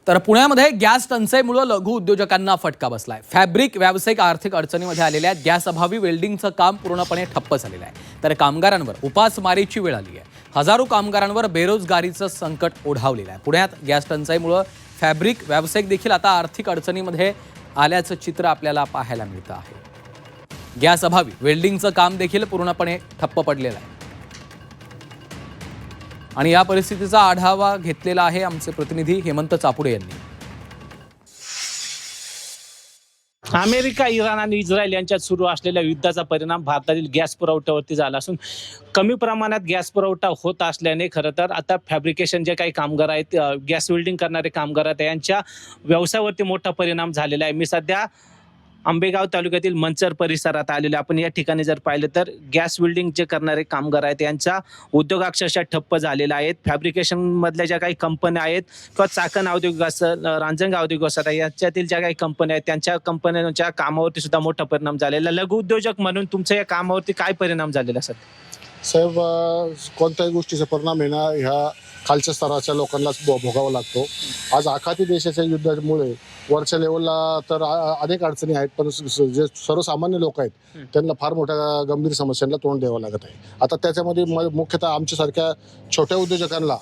तर पुण्यामध्ये गॅस टंचाईमुळे लघु उद्योजकांना फटका बसलाय। फॅब्रिक व्यावसायिक आर्थिक अडचणीमध्ये आलेल्या गॅस अभावी वेल्डिंगचं काम पूर्णपणे ठप्प झालेलं आहे। तर कामगारांवर उपासमारीची वेळ आली आहे। हजारो कामगारांवर बेरोजगारीचं संकट ओढावलेलं आहे। पुण्यात गॅस टंचाईमुळे फॅब्रिक व्यावसायिक देखील आता आर्थिक अडचणीमध्ये आल्याचं चित्र आपल्याला पाहायला मिळतं आहे। गॅस अभावी वेल्डिंगचं काम देखील पूर्णपणे ठप्प पडलेलं आहे आणि या परिस्थितीचा आढावा घेतलेला आहे आमचे प्रतिनिधी हेमंत चापुडे यांनी। अमेरिका, इराण आणि इस्रायल यांच्यात सुरू असलेल्या युद्धाचा परिणाम भारतातील गॅस पुरवठ्यावरती झाला असून कमी प्रमाणात गॅस पुरवठा होत असल्याने खरं तर आता फॅब्रिकेशन जे काही कामगार आहेत, गॅस वेल्डिंग करणारे कामगार आहेत, यांच्या व्यवसायावरती मोठा परिणाम झालेला आहे। मी सध्या आंबेगाव तालुक्यातील मंचर परिसरात आलेले। आपण या ठिकाणी जर पाहिलं तर गॅस वेल्डिंग जे करणारे कामगार आहेत यांचा उद्योग अक्षरशः ठप्प झालेला आहे। फॅब्रिकेशन मधल्या ज्या काही कंपन्या आहेत किंवा चाकण औद्योगिक असेल, रांजणगाव औद्योगिक वसाहत याच्यातील ज्या काही कंपन्या आहेत त्यांच्या कंपन्यांच्या कामावरती सुद्धा मोठा परिणाम झालेला। लघु उद्योजक म्हणून तुमच्या या कामावरती काय परिणाम झालेला साहेब? कोणत्याही गोष्टीचा परिणाम आहे ना ह्या खालच्या स्तराच्या लोकांनाच भोगावा लागतो। आज आखाती देशाच्या युद्धामुळे वरच्या लेवलला तर अनेक अडचणी आहेत, पण जे सर्वसामान्य लोक आहेत त्यांना फार मोठ्या गंभीर समस्यांना तोंड द्यावं लागत आहे। आता त्याच्यामध्ये मुख्यतः आमच्यासारख्या छोट्या उद्योजकांना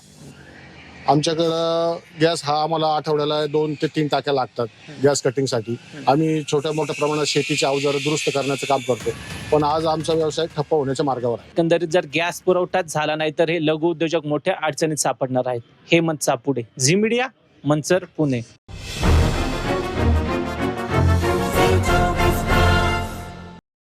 आमच्याकडं गॅस हा आम्हाला आठवड्याला 2 ते 3 टाक्या लागतात गॅस कटिंगसाठी। आम्ही छोट्या मोठ्या प्रमाणात शेतीची अवजारं दुरुस्त करण्याचं काम करतो, पण आज आमचा व्यवसाय ठप्प होण्याच्या मार्गावर आहे। एकंदरीत जर गॅस पुरवठाच झाला नाही तर हे लघु उद्योजक मोठ्या अडचणीत सापडणार आहेत। हेमंत चापुडे, झी मीडिया, मंचर, पुणे।